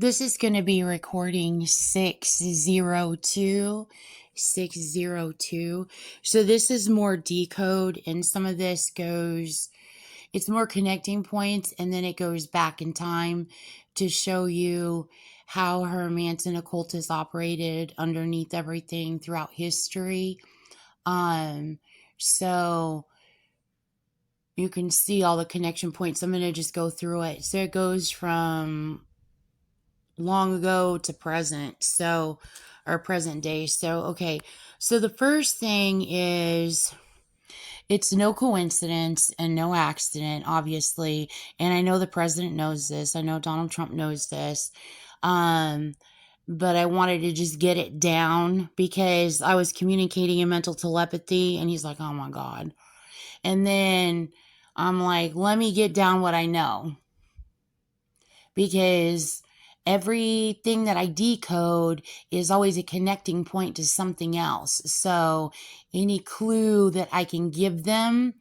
This is going to be recording 602. 602. So this is more decode, and some of this goes, it's more connecting points, and then it goes back in time to show you how her Manson occultists operated underneath everything throughout history. So you can see all the connection points. I'm going to just go through it. So it goes from long ago to present, so, or present day. So, okay. So the first thing is, it's no coincidence and no accident, obviously. And I know the president knows this. I know Donald Trump knows this. But I wanted to just get it down because I was communicating in mental telepathy, and he's like, oh my God. And then I'm like, let me get down what I know. Because everything that I decode is always a connecting point to something else. So any clue that I can give them,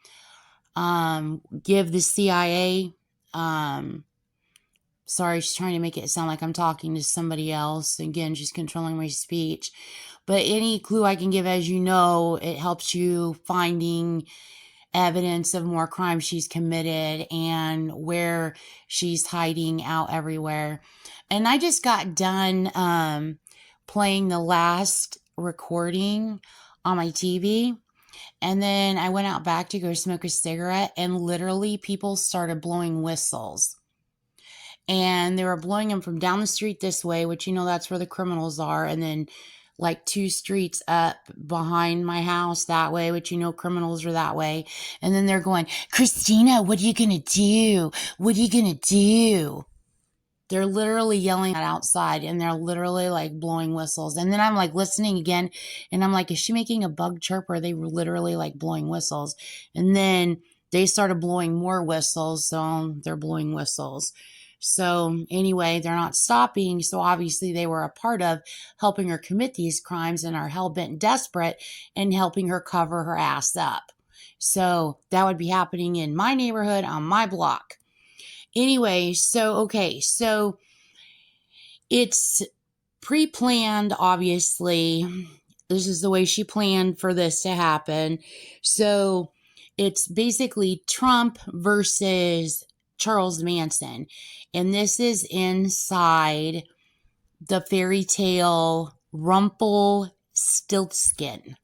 give the CIA, sorry, she's trying to make it sound like I'm talking to somebody else. Again, she's controlling my speech. But any clue I can give, as you know, it helps you finding evidence of more crimes she's committed and where she's hiding out everywhere. And I just got done playing the last recording on my TV. And then I went out back to go smoke a cigarette, and literally people started blowing whistles. And they were blowing them from down the street this way, which, you know, that's where the criminals are. And then like 2 streets up behind my house that way, which, you know, criminals are that way. And then they're going, Christina, what are you going to do? What are you going to do? They're literally yelling at outside, and they're literally like blowing whistles. And then I'm like listening again, and I'm like, is she making a bug chirp, or are they literally like blowing whistles? And then they started blowing more whistles, so they're blowing whistles. So anyway, they're not stopping. So obviously they were a part of helping her commit these crimes and are hell-bent desperate and helping her cover her ass up. So that would be happening in my neighborhood on my block. Anyway, so it's pre-planned, obviously. This is the way she planned for this to happen. So it's basically Trump versus Charles Manson. And this is inside the fairy tale Rumpelstiltskin.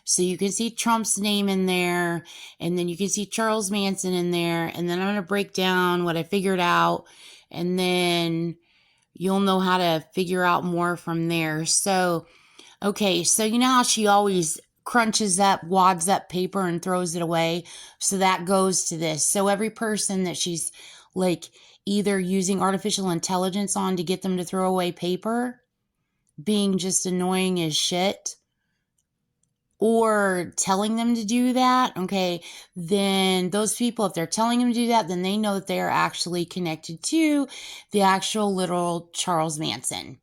So you can see Trump's name in there, and then you can see Charles Manson in there, and then I'm going to break down what I figured out, and then you'll know how to figure out more from there. So, okay, so you know how she always crunches up, wads up paper and throws it away? So that goes to this. So every person that she's like either using artificial intelligence on to get them to throw away paper, being just annoying as shit, or telling them to do that, okay, then those people, if they're telling them to do that, then they know that they are actually connected to the actual literal Charles Manson.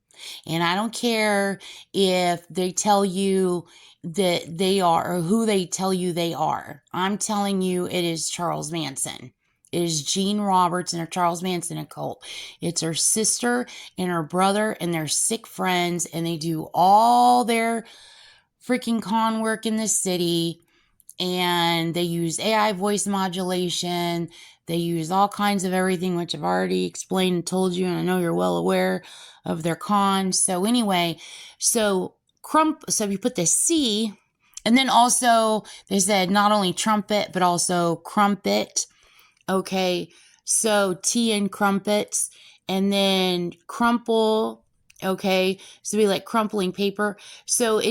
And I don't care if they tell you that they are, or who they tell you they are. I'm telling you, it is Charles Manson. It is Gene Roberts and her Charles Manson occult. It's her sister and her brother and their sick friends, and they do all their freaking con work in the city, and they use AI voice modulation. They use all kinds of everything, which I've already explained and told you, and I know you're well aware of their cons. So anyway, so you put the C, and then also they said not only trumpet, but also crumpet. Okay, so T in crumpets, and then crumple. Okay, so be like crumpling paper. So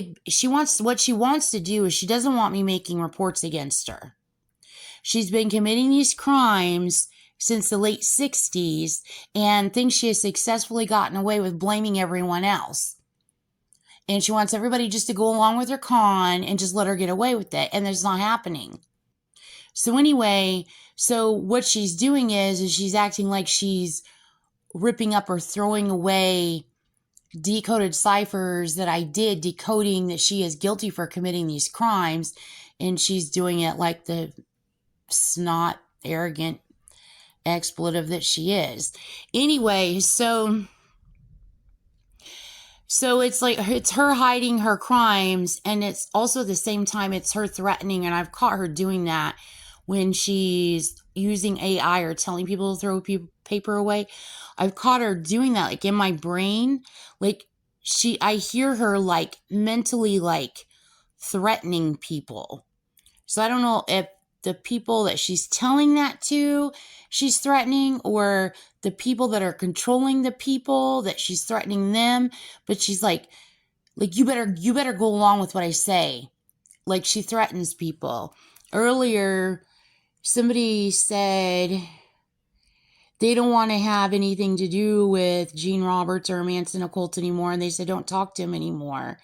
what she wants to do is she doesn't want me making reports against her. She's been committing these crimes since the late 60s and thinks she has successfully gotten away with blaming everyone else. And she wants everybody just to go along with her con and just let her get away with it. And it's not happening. So anyway, so what she's doing is she's acting like she's ripping up or throwing away decoded ciphers that I did, decoding that she is guilty for committing these crimes, and she's doing it like the snot, arrogant expletive that she is. Anyway, so it's like, it's her hiding her crimes, and it's also at the same time it's her threatening, and I've caught her doing that when she's using AI or telling people to throw paper away. I've caught her doing that, like in my brain, like I hear her like mentally like threatening people. So I don't know if the people that she's telling that to, she's threatening, or the people that are controlling the people that she's threatening them. But she's like you better go along with what I say. Like, she threatens people. Earlier, somebody said they don't want to have anything to do with Gene Roberts or Manson Occult anymore, and they said don't talk to him anymore.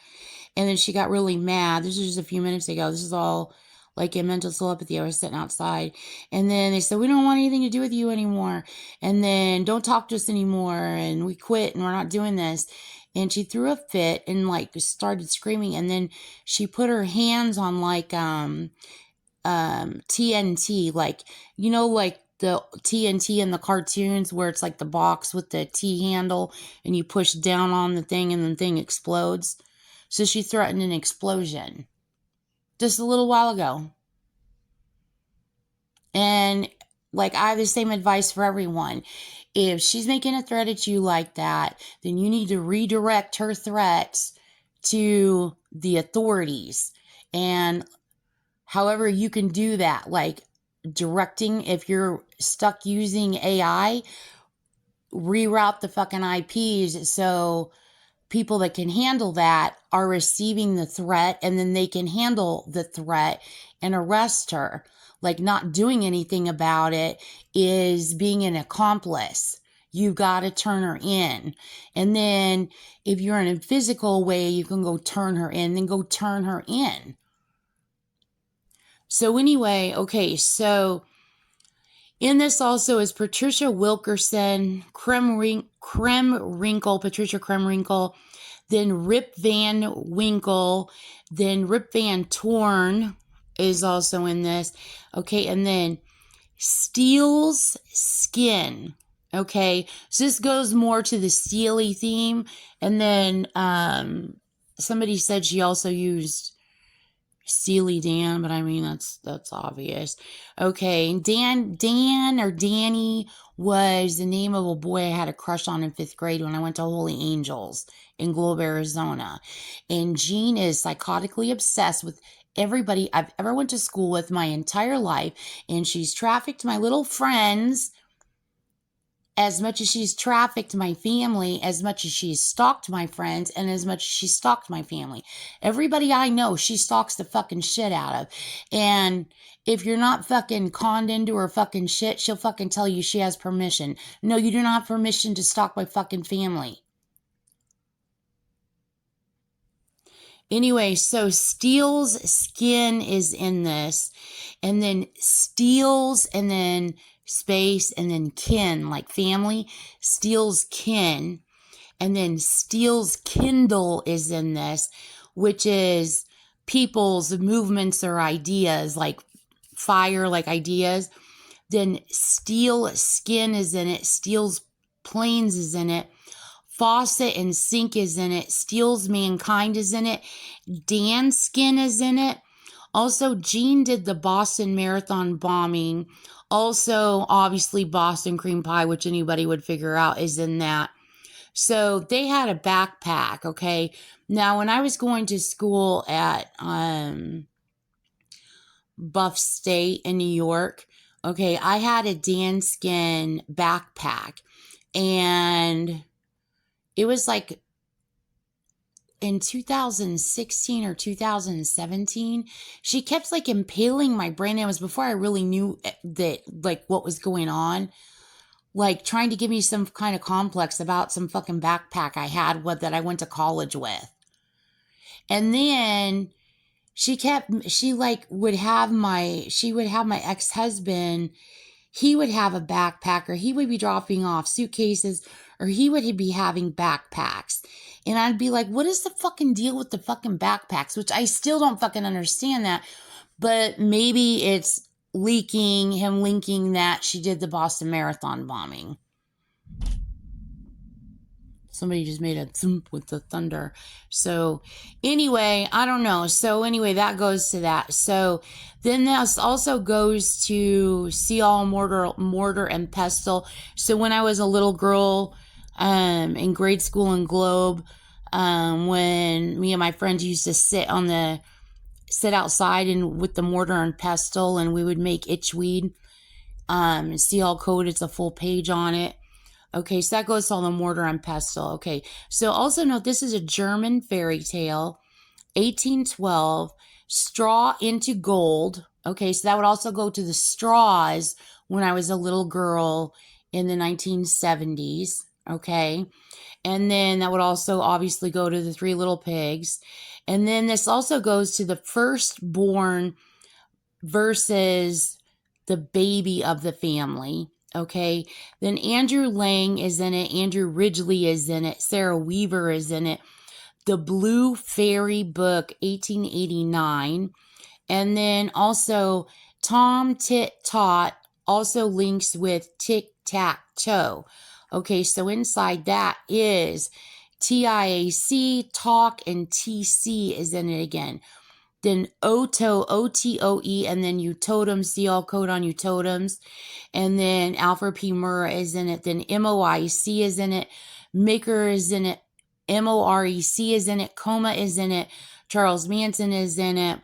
And then she got really mad. This was just a few minutes ago. This is all like in mental telepathy. I was sitting outside. And then they said, we don't want anything to do with you anymore. And then don't talk to us anymore. And we quit and we're not doing this. And she threw a fit and like started screaming. And then she put her hands on like TNT, like, you know, like the TNT in the cartoons where it's like the box with the T handle and you push down on the thing and the thing explodes. So she threatened an explosion just a little while ago. And like, I have the same advice for everyone. If she's making a threat at you like that, then you need to redirect her threats to the authorities. And however you can do that, like directing, if you're stuck using AI, reroute the fucking IPs so people that can handle that are receiving the threat, and then they can handle the threat and arrest her. Like, not doing anything about it is being an accomplice. You got to turn her in. And then if you're in a physical way, you can go turn her in, then go turn her in. So anyway, okay, so in this also is Patricia Wilkerson, Kremwinkle, Patricia Kremwinkle, then Rip Van Winkle, then Rip Van Torn is also in this. Okay, and then Steele's Skin. Okay, so this goes more to the Steely theme. And then somebody said she also used Steely Dan, but I mean, that's obvious. Okay, Dan or Danny was the name of a boy I had a crush on in 5th grade when I went to Holy Angels in Globe, Arizona. And Jean is psychotically obsessed with everybody I've ever went to school with my entire life, and she's trafficked my little friends as much as she's trafficked my family, as much as she's stalked my friends, and as much as she's stalked my family. Everybody I know, she stalks the fucking shit out of. And if you're not fucking conned into her fucking shit, she'll fucking tell you she has permission. No, you do not have permission to stalk my fucking family. Anyway, so Steele's Skin is in this. And then Steele's, and then space, and then kin, like family. Steele's Kin. And then Steele's Kindle is in this, which is people's movements or ideas, like fire, like ideas. Then Steele Skin is in it. Steele's Planes is in it. Fawcett and Sink is in it. Steele's Mankind is in it. Dan Skin is in it. Also, Jean did the Boston Marathon bombing. Also, obviously, Boston Cream Pie, which anybody would figure out, is in that. So they had a backpack, okay? Now, when I was going to school at Buff State in New York, okay, I had a Dan Skin backpack. And it was like in 2016 or 2017, she kept like impaling my brain. It was before I really knew that, like, what was going on. Like, trying to give me some kind of complex about some fucking backpack I had that I went to college with. And then she would have my ex-husband, he would have a backpack, or he would be dropping off suitcases, or he would be having backpacks. And I'd be like, what is the fucking deal with the fucking backpacks? Which I still don't fucking understand that. But maybe it's linking that she did the Boston Marathon bombing. Somebody just made a thump with the thunder. So anyway, I don't know. So anyway, that goes to that. So then this also goes to See All Mortar and Pestle. So when I was a little girl in grade school in Globe, when me and my friends used to sit outside and with the mortar and pestle, and we would make itchweed. See All Code, it's a full page on it. Okay, so that goes to all the mortar and pestle. Okay, so also note this is a German fairy tale, 1812, Straw into Gold. Okay, so that would also go to the straws when I was a little girl in the 1970s. Okay, and then that would also obviously go to the Three Little Pigs. And then this also goes to the firstborn versus the baby of the family. Okay, then Andrew Lang is in it, Andrew Ridgely is in it, Sarah Weaver is in it, The Blue Fairy Book, 1889, and then also Tom Tit Tot also links with Tic Tac Toe. Okay, so inside that is TIAC, Talk, and TC is in it again. Then OTO, OTOE, and then Utotem, See All Code on Utotems. And then Alfred P. Murrah is in it. Then MOIC is in it. Maker is in it. MOREC is in it. Coma is in it. Charles Manson is in it.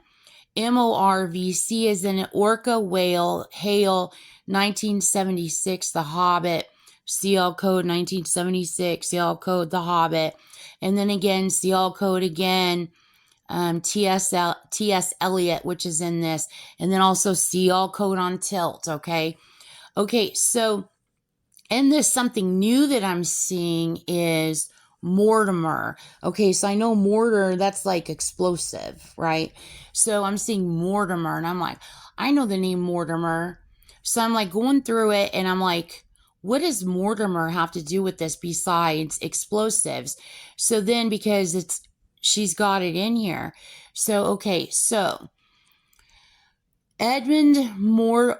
MORVC is in it. Orca Whale, Hale, 1976, The Hobbit. See All Code, 1976, See All Code, The Hobbit. And then again, See All Code again. T.S. Eliot, which is in this, and then also See All Code on Tilt. Okay, so and this something new that I'm seeing is Mortimer. Okay, so I know mortar, that's like explosive, right? So I'm seeing Mortimer, and I'm like, I know the name Mortimer. So I'm like going through it, and I'm like, what does Mortimer have to do with this besides explosives? So then, because she's got it in here. So, okay, so Edmund Mortimer.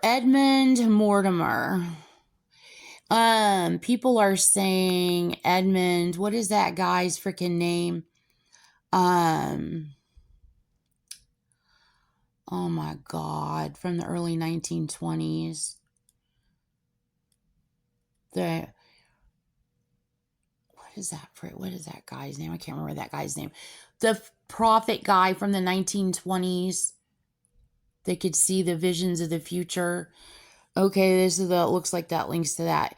People are saying Edmund, what is that guy's freaking name? Oh my God, from the early 1920s. What is that guy's name? I can't remember that guy's name. The prophet guy from the 1920s that could see the visions of the future. Okay, it looks like that links to that.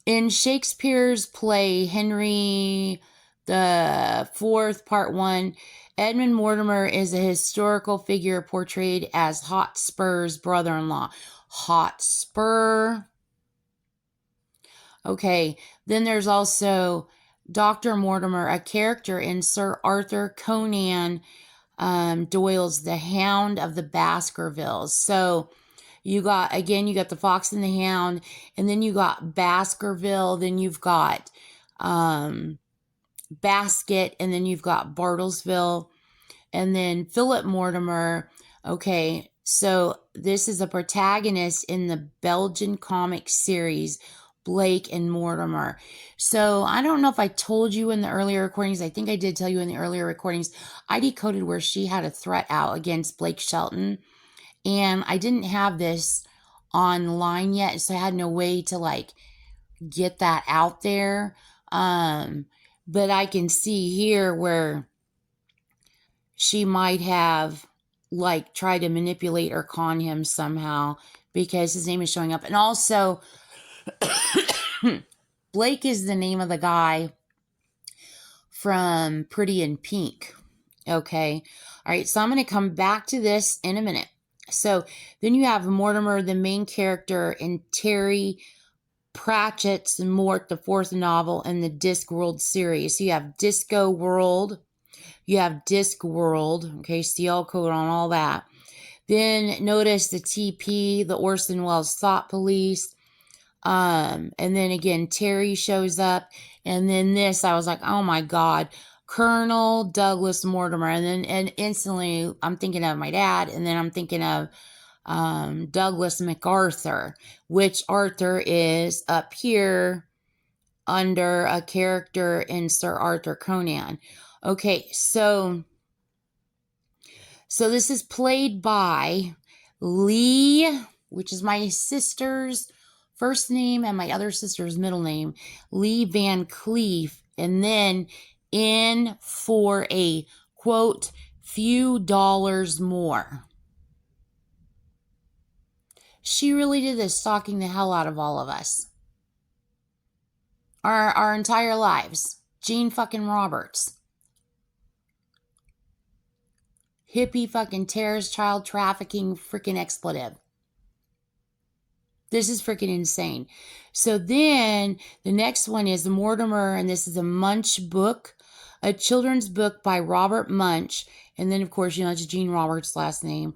In Shakespeare's play, Henry the Fourth, Part 1, Edmund Mortimer is a historical figure portrayed as Hotspur's brother-in-law. Hotspur. Okay, then there's also Dr. Mortimer, a character in Sir Arthur Conan Doyle's The Hound of the Baskervilles. So you got the Fox and the Hound, and then you got Baskerville, then you've got Basket, and then you've got Bartlesville, and then Philip Mortimer. Okay, so this is a protagonist in the Belgian comic series Blake and Mortimer. So I don't know if I told you in the earlier recordings. I think I did tell you in the earlier recordings. I decoded where she had a threat out against Blake Shelton. And I didn't have this online yet, so I had no way to get that out there. But I can see here where she might have tried to manipulate or con him somehow because his name is showing up. And also Blake is the name of the guy from Pretty in Pink. Okay. All right. So I'm going to come back to this in a minute. So then you have Mortimer, the main character in Terry Pratchett's Mort, the fourth novel in the Discworld series. So you have Disco World. You have Discworld. Okay. See All Code on all that. Then notice the TP, the Orson Welles Thought Police. And then again, Terry shows up. And then this, I was like, oh my God, Colonel Douglas Mortimer. And instantly I'm thinking of my dad. And then I'm thinking of Douglas MacArthur, which Arthur is up here under a character in Sir Arthur Conan. Okay, so this is played by Lee, which is my sister's first name and my other sister's middle name, Lee Van Cleef, and then in for a quote, few dollars more. She really did this, stalking the hell out of all of us. Our entire lives. Jean fucking Roberts. Hippie fucking terrorist, child trafficking, freaking expletive. This is freaking insane. So then the next one is Mortimer, and this is a Munch book, a children's book by Robert Munch. And then, of course, it's Jean Roberts' last name.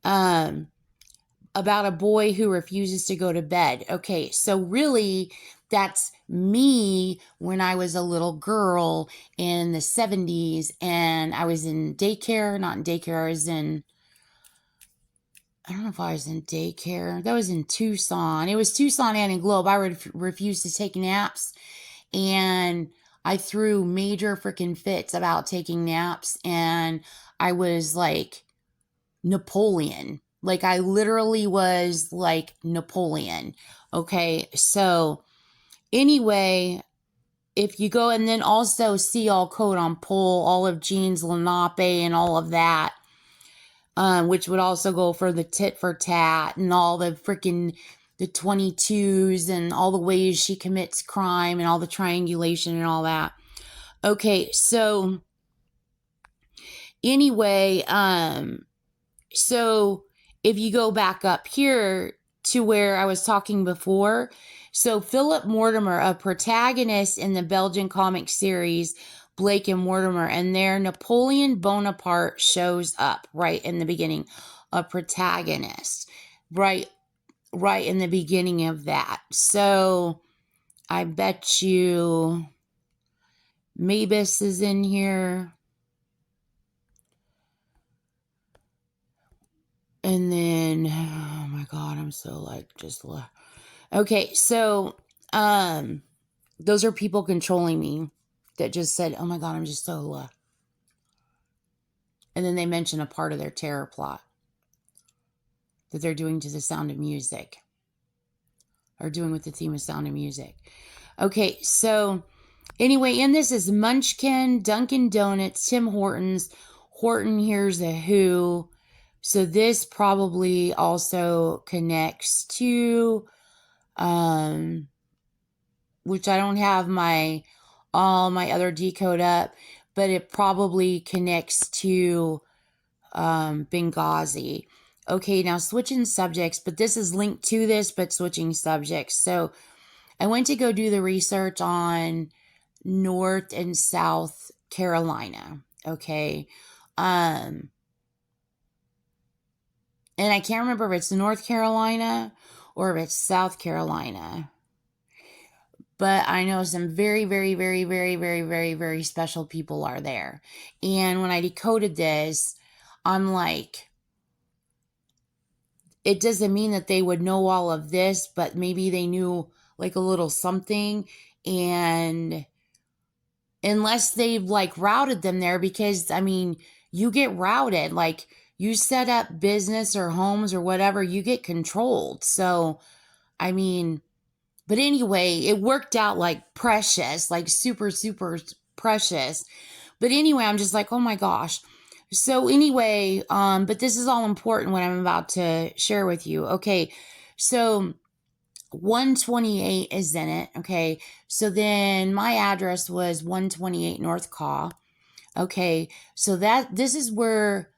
About a boy who refuses to go to bed. Okay, so really, that's me when I was a little girl in the 70s, and I was in daycare, not in daycare, I don't know if I was in daycare. That was in Tucson. It was Tucson and in Globe. I refused to take naps, and I threw major freaking fits about taking naps, and I was like Napoleon. Like, I literally was like Napoleon. Okay, so anyway, if you go and then also see all Code on Pull, all of Jean's Lenape and all of that, which would also go for the tit for tat and all the freaking the 22s and all the ways she commits crime and all the triangulation and all that. Okay, so anyway, so if you go back up here to where I was talking before, so Philip Mortimer, a protagonist in the Belgian comic series Blake and Mortimer, and there Napoleon Bonaparte shows up right in the beginning, a protagonist, right in the beginning of that. So I bet you Mavis is in here. And then, oh my God, I'm so like just okay. So, those are people controlling me that just said, "Oh my God, I'm just so." And then they mention a part of their terror plot that they're doing to the Sound of Music, or doing with the theme of Sound of Music. Okay, so anyway, in this is Munchkin, Dunkin' Donuts, Tim Hortons, Horton Hears a Who. So this probably also connects to, which I don't have all my other decode up, but it probably connects to Benghazi. Okay, now switching subjects, but this is linked to this, but switching subjects. So I went to go do the research on North and South Carolina. Okay. And I can't remember if it's North Carolina or if it's South Carolina. But I know some very, very, very, very, very, very, very special people are there. And when I decoded this, I'm like, it doesn't mean that they would know all of this, but maybe they knew like a little something. And unless they've like routed them there, because I mean, you get routed, like you set up business or homes or whatever, you get controlled. So, I mean, but anyway, it worked out like precious, like super, super precious. But anyway, I'm just like, oh my gosh. So anyway, but this is all important what I'm about to share with you. Okay. So 128 is in it. Okay. So then my address was 128 North Caw. Okay. So this is where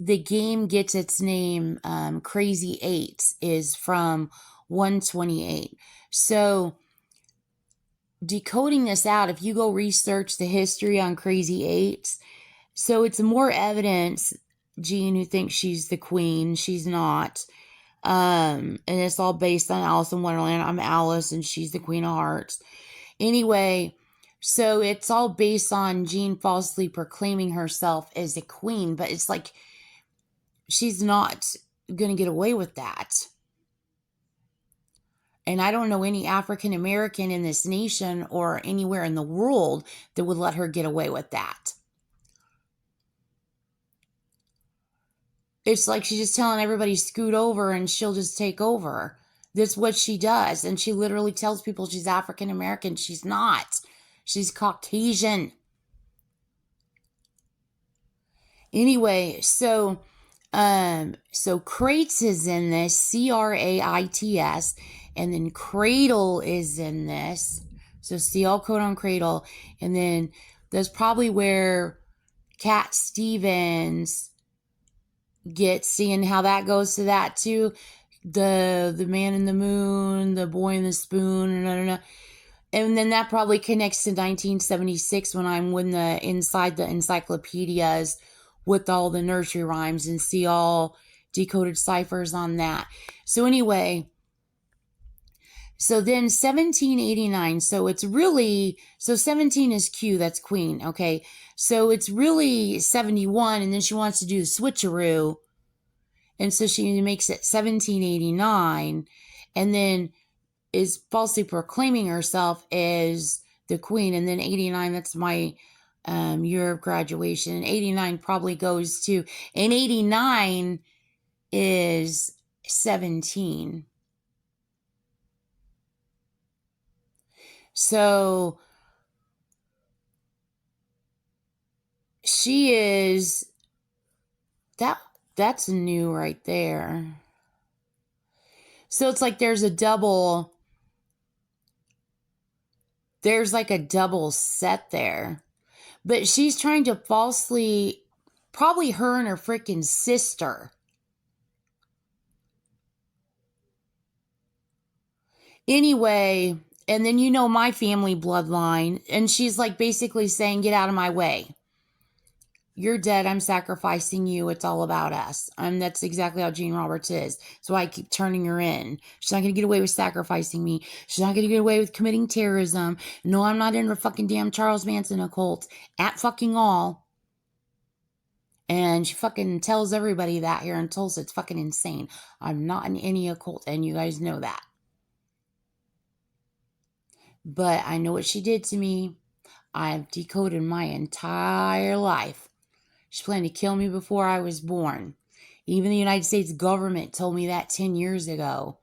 the game gets its name. Crazy Eights is from 128. So decoding this out, if you go research the history on Crazy Eights, so it's more evidence, Jean, who thinks she's the queen. She's not. And it's all based on Alice in Wonderland. I'm Alice and she's the Queen of Hearts. Anyway, so it's all based on Jean falsely proclaiming herself as a queen, but it's like she's not going to get away with that. And I don't know any African American in this nation or anywhere in the world that would let her get away with that. It's like she's just telling everybody scoot over and she'll just take over. That's what she does. And she literally tells people she's African American. She's not. She's Caucasian. Anyway, so Crates is in this, Craits, and then Cradle is in this. So see all code on Cradle. And then that's probably where Cat Stevens gets, seeing how that goes to that too. The Man in the Moon, the Boy in the Spoon, and then that probably connects to 1976 when the inside the encyclopedias with all the nursery rhymes and see all decoded ciphers on that. So anyway, so then 1789, so it's really, so 17 is Q, that's Queen, okay? So it's really 71, and then she wants to do the switcheroo, and so she makes it 1789, and then is falsely proclaiming herself as the Queen, and then 89, that's my year of graduation, and 89 probably goes to, and 89 is 17. So she is, that's new right there. So it's like there's like a double set there. But she's trying to falsely, probably her and her freaking sister. Anyway, and then you know my family bloodline, and she's like basically saying, get out of my way. You're dead. I'm sacrificing you. It's all about us. That's exactly how Jane Roberts is. So I keep turning her in. She's not going to get away with sacrificing me. She's not going to get away with committing terrorism. No, I'm not in her fucking damn Charles Manson occult at fucking all. And she fucking tells everybody that here in Tulsa. It's fucking insane. I'm not in any occult, and you guys know that. But I know what she did to me. I've decoded my entire life. She planned to kill me before I was born. Even the United States government told me that 10 years ago.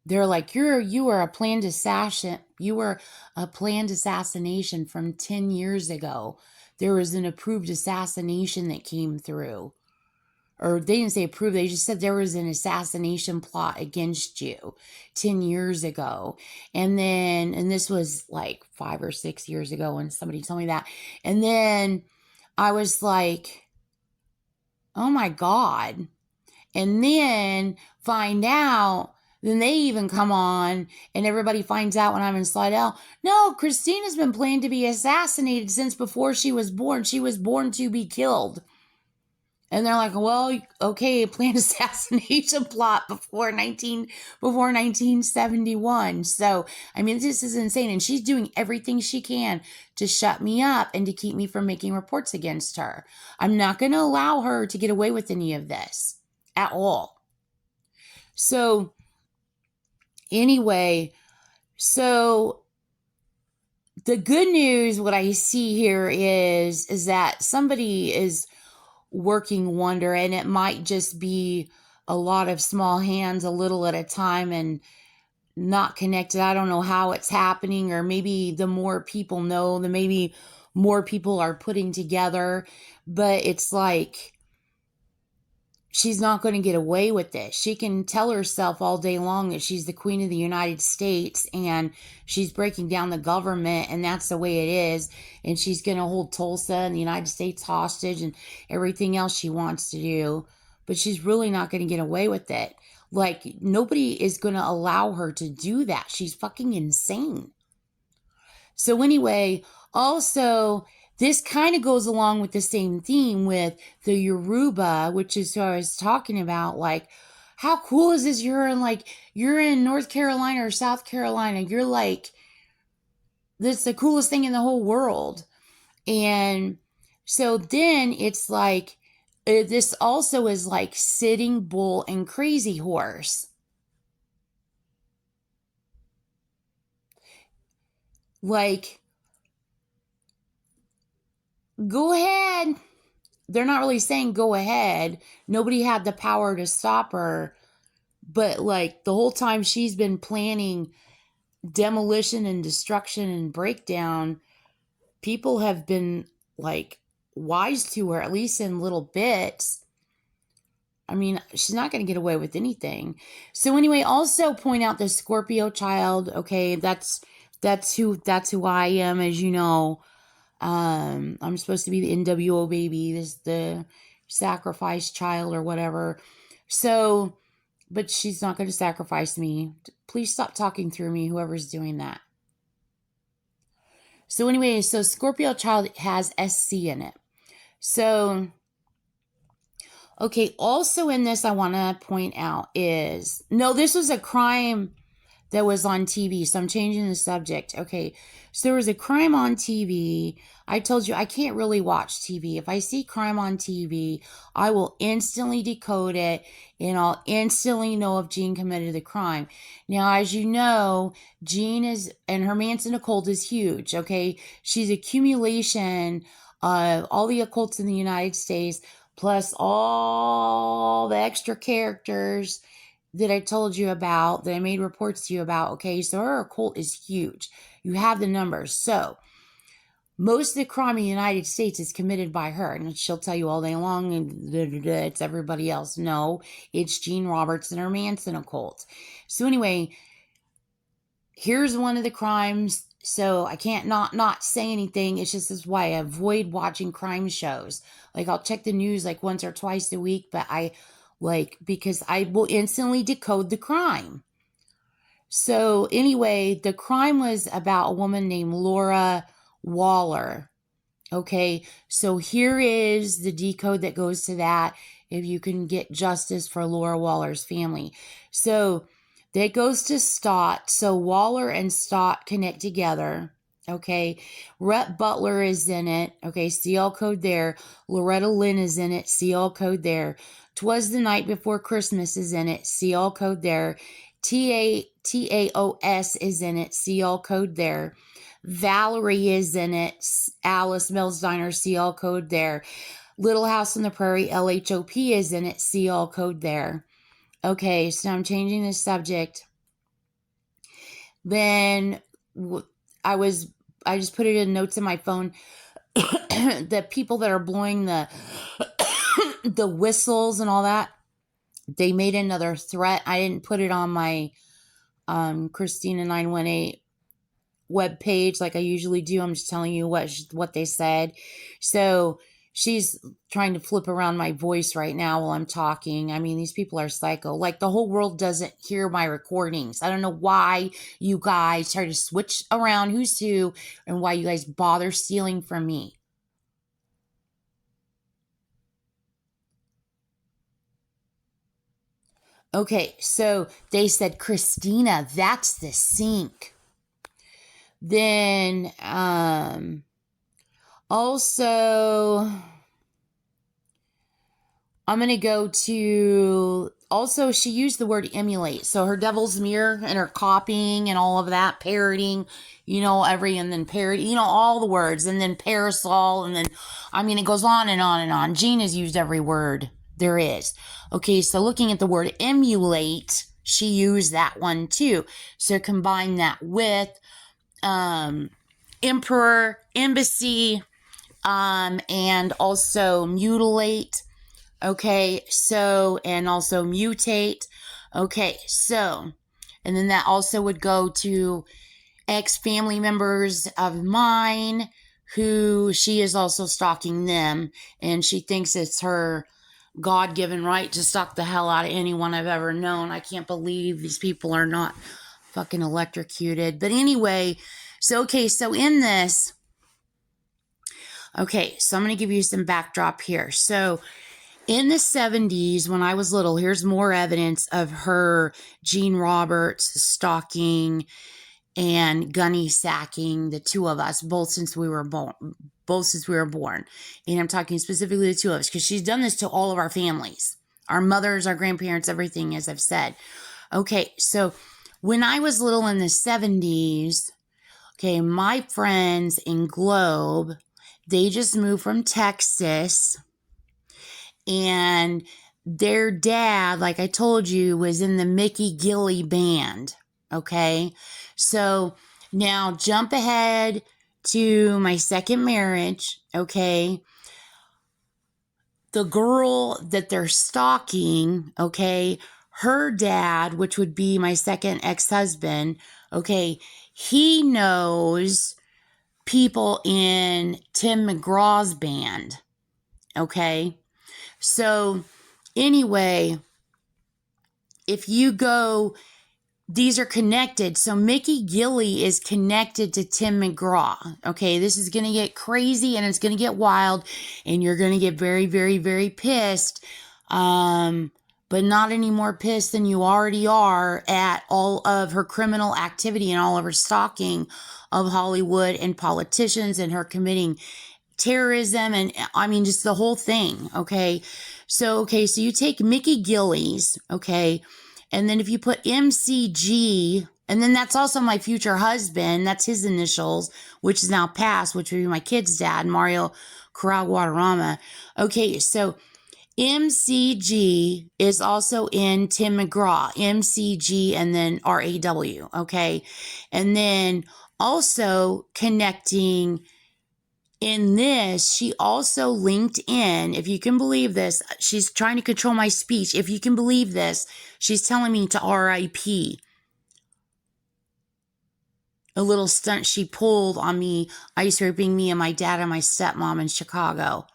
They're like, you were a planned assassin. You were a planned assassination from 10 years ago. There was an approved assassination that came through. Or they didn't say approved, they just said there was an assassination plot against you 10 years ago. And this was like 5 or 6 years ago when somebody told me that. And then I was like, oh my God. And then find out, then they even come on and everybody finds out when I'm in Slidell. No, Christina's been planned to be assassinated since before she was born. She was born to be killed. And they're like, well, okay, planned assassination plot before 1971. So, I mean, this is insane. And she's doing everything she can to shut me up and to keep me from making reports against her. I'm not going to allow her to get away with any of this at all. So, anyway, so the good news, what I see here is that somebody is working wonder, and it might just be a lot of small hands a little at a time and not connected. I don't know how it's happening, or maybe the more people know, the maybe more people are putting together, but it's like she's not going to get away with this. She can tell herself all day long that she's the Queen of the United States and she's breaking down the government, and that's the way it is. And she's going to hold Tulsa and the United States hostage and everything else she wants to do. But she's really not going to get away with it. Like, nobody is going to allow her to do that. She's fucking insane. So anyway, also, this kind of goes along with the same theme with the Yoruba, which is what I was talking about. Like, how cool is this? You're in North Carolina or South Carolina. You're like, this is the coolest thing in the whole world. And so then it's like, This also is like Sitting Bull and Crazy Horse. Like, go ahead. They're not really saying go ahead. Nobody had the power to stop her. But like the whole time she's been planning demolition and destruction and breakdown, people have been like wise to her, at least in little bits. I mean, she's not going to get away with anything. So anyway, also point out the Scorpio child. Okay, that's who I am, as you know. I'm supposed to be the NWO baby, this the sacrifice child or whatever. So, but she's not going to sacrifice me. Please stop talking through me, whoever's doing that. So anyway, so Scorpio child has SC in it. So, okay, also in this, I want to point out is, no, this was a crime that was on TV. So I'm changing the subject. Okay. So there was a crime on TV. I told you I can't really watch TV. If I see crime on TV, I will instantly decode it and I'll instantly know if Jean committed the crime. Now, as you know, Jean is, and her Manson occult is huge. Okay. She's accumulation of all the occults in the United States, plus all the extra characters that I told you about, that I made reports to you about. Okay, so her occult is huge. You have the numbers. So most of the crime in the United States is committed by her. And she'll tell you all day long, and it's everybody else. No, it's Jean Roberts and her Manson occult. So anyway, here's one of the crimes. So I can't not say anything. It's just this why I avoid watching crime shows. Like I'll check the news like once or twice a week, but because I will instantly decode the crime. So anyway, the crime was about a woman named Laura Waller. Okay, so here is the decode that goes to that, if you can get justice for Laura Waller's family. So that goes to Stott. So Waller and Stott connect together. Okay, Rhett Butler is in it. Okay, CL code there. Loretta Lynn is in it. CL code there. 'Twas the Night Before Christmas is in it. CL code there. TAOS is in it. CL code there. Valerie is in it. Alice Mills Diner. CL code there. Little House on the Prairie. LHOP is in it. CL code there. Okay, so I'm changing the subject. Then I just put it in notes in my phone. The people that are blowing the the whistles and all that, they made another threat. I didn't put it on my Christina 918 web page like I usually do. I'm just telling you what they said. So she's trying to flip around my voice right now while I'm talking. I mean, these people are psycho. Like the whole world doesn't hear my recordings. I don't know why you guys try to switch around who's who and why you guys bother stealing from me. Okay, so they said, Christina, that's the sink. Then, also, I'm going to go to, also, she used the word emulate. So her devil's mirror and her copying and all of that, parroting, and then parody, all the words, and then parasol, and then, I mean, it goes on and on and on. Jean has used every word there is. Okay, so looking at the word emulate, she used that one too. So combine that with emperor, embassy, and also mutilate. Okay, so, and also mutate. Okay, so, and then that also would go to ex-family members of mine who she is also stalking them, and she thinks it's her God-given right to stalk the hell out of anyone I've ever known. I can't believe these people are not fucking electrocuted. But anyway, so in this, okay, so I'm going to give you some backdrop here. So in the 70s, when I was little, here's more evidence of her Jean Roberts stalking and gunny sacking the two of us, both since we were both since we were born. And I'm talking specifically the two of us, because she's done this to all of our families, our mothers, our grandparents, everything, as I've said. Okay, so when I was little in the 70s, okay, my friends in Globe, they just moved from Texas, and their dad, like I told you, was in the Mickey Gilley band. Okay, so now jump ahead to my second marriage. Okay, the girl that they're stalking, okay, her dad, which would be my second ex-husband, okay, he knows people in Tim McGraw's band. Okay, so anyway, if you go, these are connected. So Mickey Gilley is connected to Tim McGraw. Okay, this is going to get crazy and it's going to get wild, and you're going to get very, very, very pissed. But not any more pissed than you already are at all of her criminal activity and all of her stalking of Hollywood and politicians, and her committing terrorism, and I mean, just the whole thing. Okay, so you take Mickey Gilley's, okay, and then if you put MCG, and then that's also my future husband, that's his initials, which is now passed, which would be my kid's dad, Mario Corral Guadarrama. Okay, so MCG is also in Tim McGraw, MCG, and then RAW, okay, and then also connecting in this, she also linked in, if you can believe this, she's trying to control my speech. If you can believe this, she's telling me to RIP. A little stunt she pulled on me, ice raping me and my dad and my stepmom in Chicago.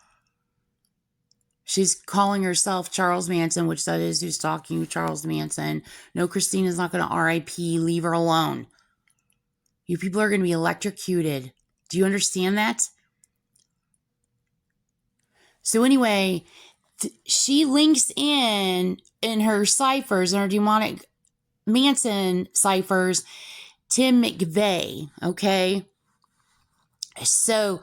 She's calling herself Charles Manson, which that is who's stalking you, Charles Manson. No, Christina's not going to RIP. Leave her alone. You people are going to be electrocuted. Do you understand that? So anyway, she links in her ciphers, in her demonic Manson ciphers, Tim McVeigh, okay? So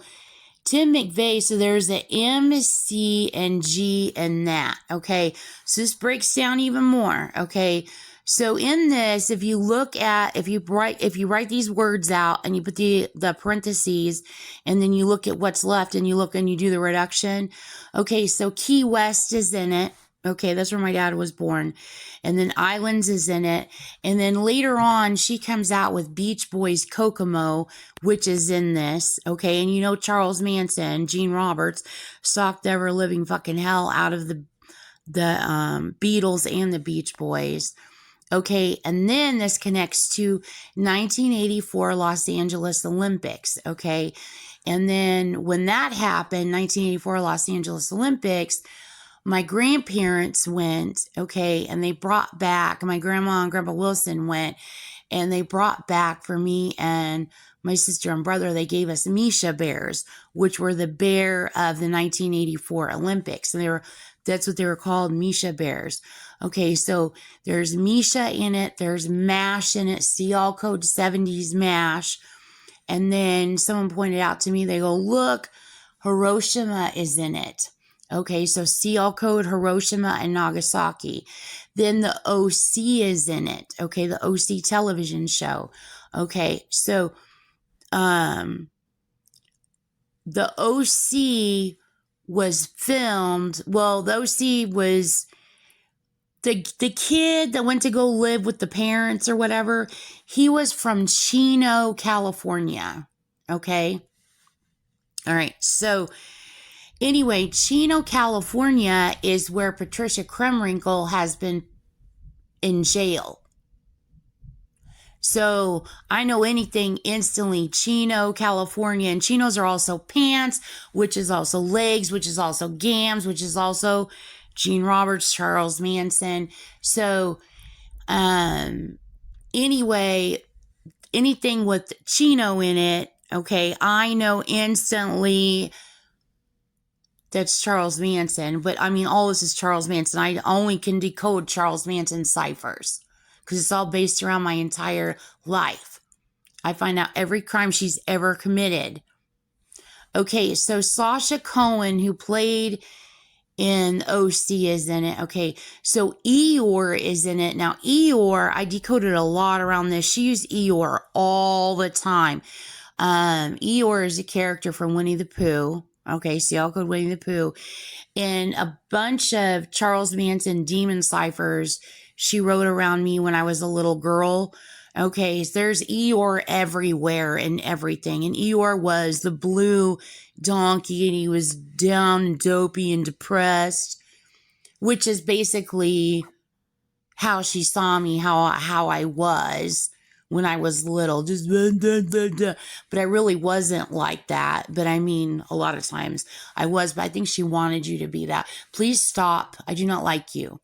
Tim McVeigh, so there's an M, C, and G in that, okay? So this breaks down even more, okay? So in this, if you write these words out and you put the parentheses, and then you look at what's left and you do the reduction. Okay, so Key West is in it. Okay, that's where my dad was born. And then Islands is in it. And then later on, she comes out with Beach Boys Kokomo, which is in this. Okay, and you know Charles Manson, Gene Roberts, stalked ever living fucking hell out of the Beatles and the Beach Boys. Okay, and then this connects to 1984 Los Angeles Olympics, okay? And then when that happened, 1984 Los Angeles Olympics, my grandparents went, okay, and they brought back, my grandma and Grandpa Wilson went, and they brought back for me and my sister and brother, they gave us Misha bears, which were the bear of the 1984 Olympics. And that's what they were called, Misha bears. Okay, so there's Misha in it, there's MASH in it, CL code 70s MASH. And then someone pointed out to me, they go, look, Hiroshima is in it. Okay, so CL code Hiroshima and Nagasaki. Then the OC is in it. Okay, the OC television show. Okay, so the OC was filmed. Well, the OC was the kid that went to go live with the parents or whatever. He was from Chino, California. Okay. All right. So anyway, Chino, California is where Patricia Kremrinkle has been in jail. So I know anything instantly, Chino, California, and chinos are also pants, which is also legs, which is also gams, which is also Gene Roberts, Charles Manson. So, anyway, anything with Chino in it, okay, I know instantly that's Charles Manson. But I mean, all this is Charles Manson. I only can decode Charles Manson ciphers because it's all based around my entire life. I find out every crime she's ever committed. Okay, so Sasha Cohen, who played in OC, is in it. Okay, so Eeyore is in it. Now, Eeyore, I decoded a lot around this. She used Eeyore all the time. Eeyore is a character from Winnie the Pooh. Okay, CL code Winnie the Pooh. In a bunch of Charles Manson demon ciphers she wrote around me when I was a little girl. Okay, so there's Eeyore everywhere and everything. And Eeyore was the blue donkey, and he was down and dopey and depressed, which is basically how she saw me, how I was when I was little, just but I really wasn't like that. But I mean, a lot of times I was, but I think she wanted you to be that. Please stop. I do not like you.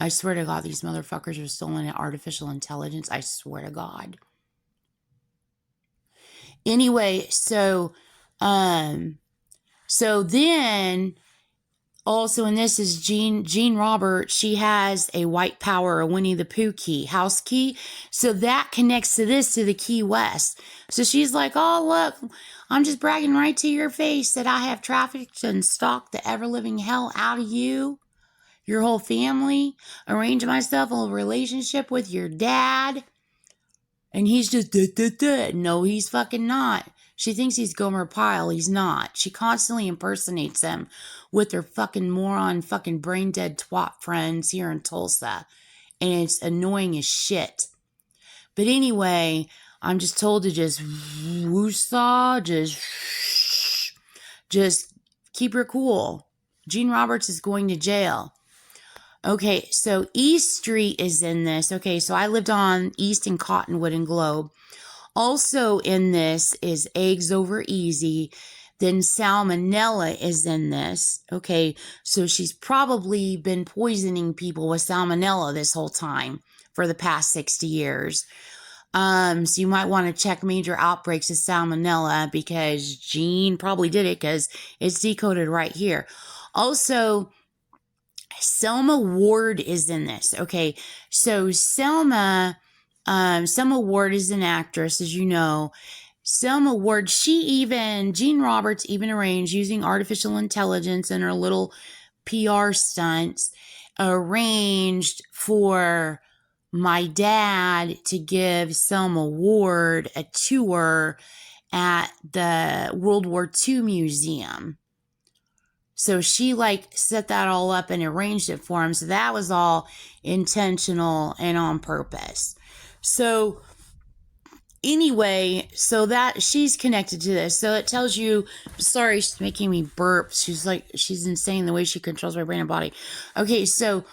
I swear to God, these motherfuckers are stolen at artificial intelligence. I swear to God. Anyway, so then also in this is Jean Roberts. She has a white power, a Winnie the Pooh key, house key. So that connects to this, to the Key West. So she's like, oh, look, I'm just bragging right to your face that I have trafficked and stalked the ever-living hell out of you, your whole family, arranged myself a relationship with your dad. And he's just, no, he's fucking not. She thinks he's Gomer Pyle. He's not. She constantly impersonates him with her fucking moron, fucking brain dead twat friends here in Tulsa. And it's annoying as shit. But anyway, I'm just told to just woosah, just keep her cool. Jean Roberts is going to jail. Okay, so East Street is in this. Okay, so I lived on East and Cottonwood and Globe. Also in this is Eggs Over Easy. Then Salmonella is in this. Okay, so she's probably been poisoning people with salmonella this whole time for the past 60 years. So you might want to check major outbreaks of salmonella because Jean probably did it because it's decoded right here. Also, Selma Ward is in this. Okay, so Selma Ward is an actress, as you know. Selma Ward, Jean Roberts even arranged, using artificial intelligence and her little PR stunts, arranged for my dad to give Selma Ward a tour at the World War II Museum. So she set that all up and arranged it for him. So that was all intentional and on purpose. So anyway, so that she's connected to this. So it tells you, sorry, she's making me burp. She's insane the way she controls my brain and body. Okay, so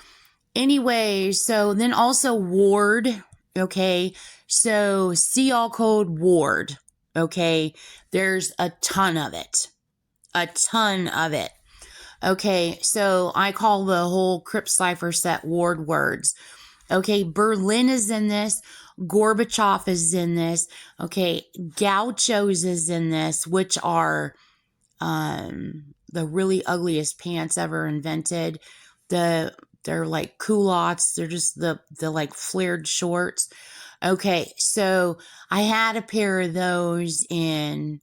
anyway, so then also Ward. Okay, so CL code Ward. Okay, there's a ton of it. Okay, so I call the whole Crypt Cipher set Ward words. Okay, Berlin is in this. Gorbachev is in this. Okay, Gauchos is in this, which are the really ugliest pants ever invented. They're like culottes. They're just the like flared shorts. Okay, so I had a pair of those in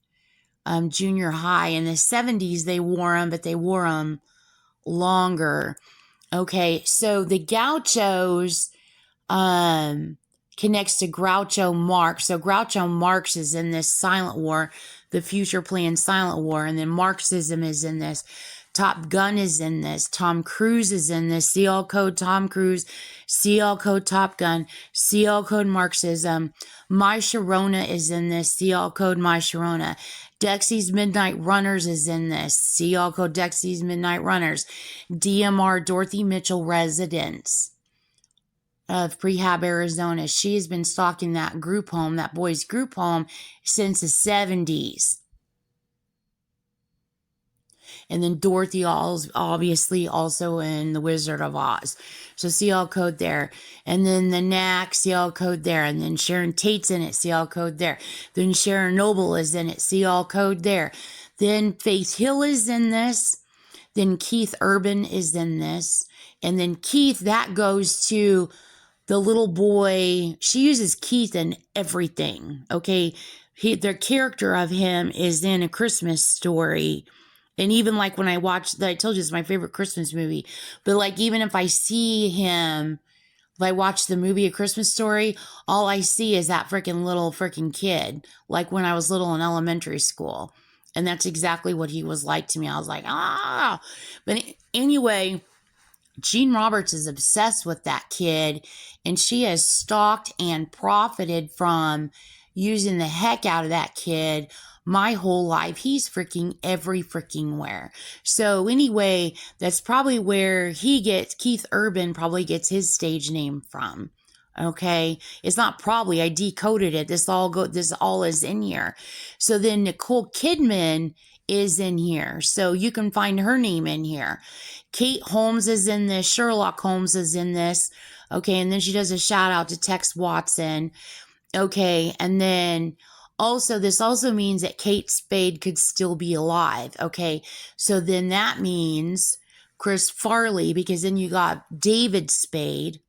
junior high. In the 70s, they wore them, but they wore them longer. Okay, so the Gauchos connects to Groucho Marx. So Groucho Marx is in this Silent War, the future plan Silent War, and then Marxism is in this. Top Gun is in this. Tom Cruise is in this. CL code Tom Cruise. CL code Top Gun. CL code Marxism. My Sharona is in this. CL code My Sharona. Dexy's Midnight Runners is in this. CL code Dexy's Midnight Runners. DMR Dorothy Mitchell Residence of Prehab, Arizona. She has been stalking that group home, that boys' group home, since the 70s. And then Dorothy obviously also in The Wizard of Oz. So CL code there. And then the Knack, CL code there. And then Sharon Tate's in it, CL code there. Then Sharon Noble is in it, CL code there. Then Faith Hill is in this. Then Keith Urban is in this. And then Keith, that goes to the little boy, she uses Keith in everything. Okay. The character of him is in A Christmas Story. And even like when I watched, I told you it's my favorite Christmas movie, but like even if I see him, if I watch the movie A Christmas Story, all I see is that freaking little freaking kid, like when I was little in elementary school. And that's exactly what he was like to me. I was like, ah. But anyway, Jean Roberts is obsessed with that kid, and she has stalked and profited from using the heck out of that kid my whole life. He's freaking every freaking where. So anyway, that's probably where Keith Urban probably gets his stage name from. Okay. It's not probably, I decoded it. This all is in here. So then Nicole Kidman is in here. So you can find her name in here. Kate Holmes is in this. Sherlock Holmes is in this. Okay. And then she does a shout out to Tex Watson. Okay. And then this also means that Kate Spade could still be alive. Okay. So then that means Chris Farley, because then you got David Spade.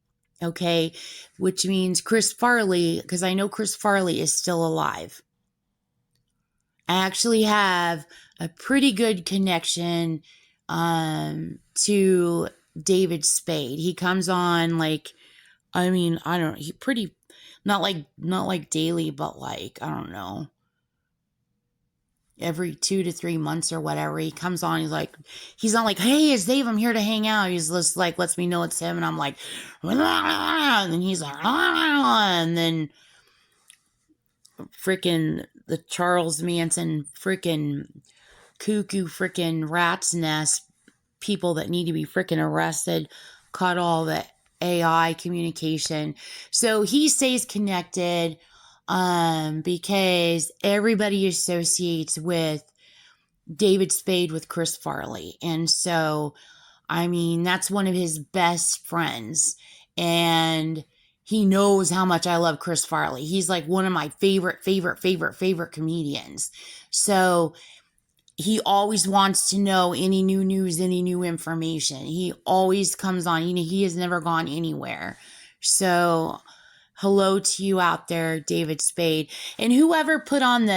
Okay. Which means Chris Farley, because I know Chris Farley is still alive. I actually have a pretty good connection to David Spade. He comes on I don't know, he pretty not like daily, but like, I don't know, every 2 to 3 months or whatever. He comes on, he's not like, hey, it's Dave, I'm here to hang out. He's just like, lets me know it's him, and I'm like, and then he's like, and then freaking the Charles Manson freaking cuckoo freaking rat's nest people that need to be freaking arrested caught all the AI communication. So he stays connected because everybody associates with David Spade with Chris Farley. And so, I mean, that's one of his best friends. And he knows how much I love Chris Farley. He's like one of my favorite comedians. So he always wants to know any new news, any new information. He always comes on. He has never gone anywhere. So hello to you out there, David Spade. And whoever put on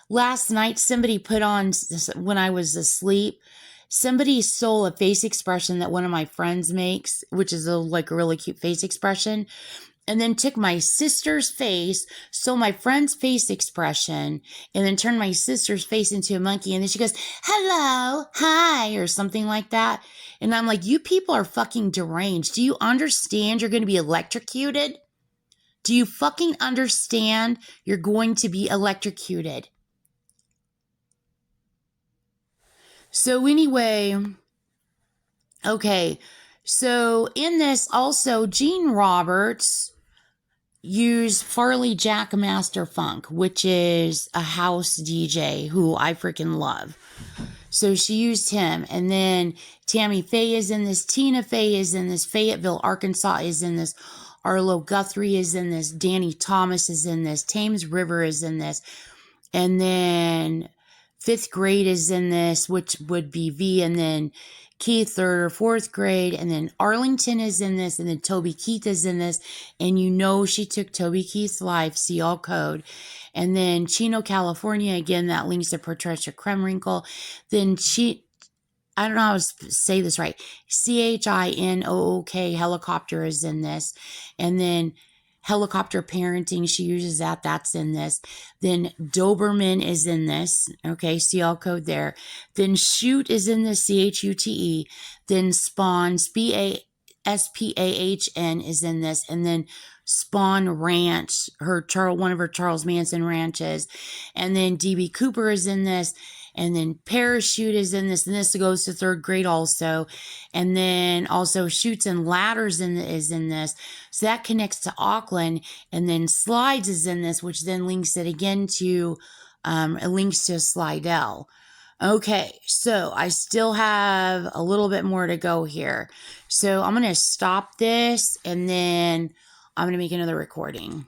last night, somebody put on, when I was asleep, somebody stole a face expression that one of my friends makes, which is a really cute face expression. And then took my sister's face, stole my friend's face expression, and then turned my sister's face into a monkey. And then she goes, hello, hi, or something like that. And I'm like, you people are fucking deranged. Do you understand you're going to be electrocuted? Do you fucking understand you're going to be electrocuted? So anyway, okay. So in this also, Jean Roberts used Farley Jackmaster Funk, which is a house DJ who I freaking love. So she used him. And then Tammy Faye is in this. Tina Fey is in this. Fayetteville, Arkansas is in this. Arlo Guthrie is in this. Danny Thomas is in this. Thames River is in this. And then Fifth Grade is in this, which would be V. And then Keith, 3rd or 4th grade, and then Arlington is in this, and then Toby Keith is in this, and she took Toby Keith's life, see all code. And then Chino, California, again, that links to Patricia Kremrinkle. Then I don't know how to say this right, Chinook Helicopter is in this, and then Helicopter Parenting, she uses that's in this. Then Doberman is in this. Okay, see all code there. Then Shoot is in this, Chute. Then Spawn, Spahn is in this. And then Spawn Ranch, one of her Charles Manson ranches. And then DB Cooper is in this. And then Parachute is in this, and this goes to 3rd grade also. And then also Chutes and Ladders is in this. So that connects to Auckland. And then Slides is in this, which then links it again to, it links to Slidell. Okay, so I still have a little bit more to go here. So I'm going to stop this, and then I'm going to make another recording.